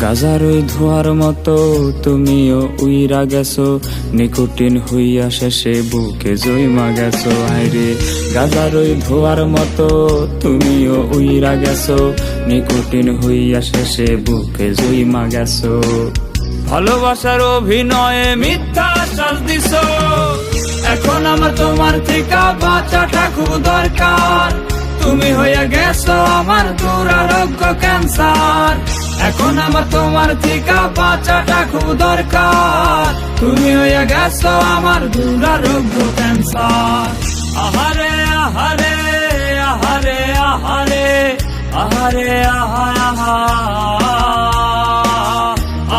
গাজার ওই ধোয়ার মতো তুমিও উইরা গেছো, নিকোটিন হইয়া শেষে বুকে জইমা গেছো। আইরে গাজার ওই ধোয়ার মতো তুমিও উইরা গেছো, নিকোটিন হইয়া শেষে বুকে জইমা গেছো। ভালোবাসার অভিনয়ে মিথ্যা আশ্বাস দিছো, এখন আমার তোমার থেকে বাঁচাটা খুব দরকার। তুমি হইয়া গেছো আমার দুরারোগ্য ক্যান্সার, এখন আমার তোমার থেকে বাঁচাটা খুব দরকার। তুমি হইয়া গেছো আমার দুরারোগ্য ক্যান্সার। আহারে আহারে আহারে আহারে আহারে আহা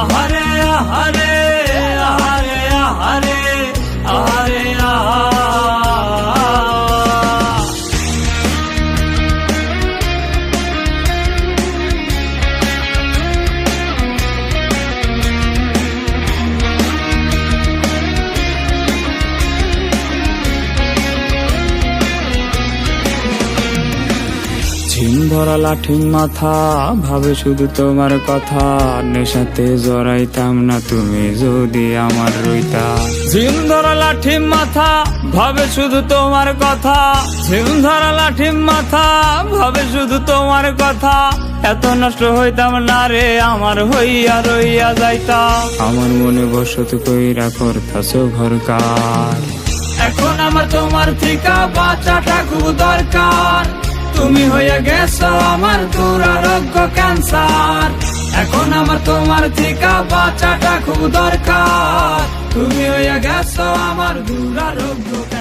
আহারে আহারে আহারে আহারে আহারে আহা। ঝিম ধরা লাঠির মাথা ভাবে শুধু তোমার কথা, নেশাতে জড়াইতাম না তুমি যদি আমার রইতা। ঝিম ধরা লাঠির মাথা ভাবে শুধু তোমার কথা, ঝিম ধরা লাঠির মাথা ভাবে শুধু তোমার কথা। এত নষ্ট হইতাম না রে আমার হইয়া রইয়া যাইতাম। আমার মনে বসত কইরা করতাছো ঘরকার, এখন আমার তোমার থেকে বাঁচাটা খুব দরকার। তুমি হইয়া গেছো আমার দুরারোগ্য ক্যান্সার, এখন আমার তোমার থেকে বাঁচাটা খুব দরকার। তুমি হইয়া গেছো আমার দুরারোগ্য ক্যান্সার।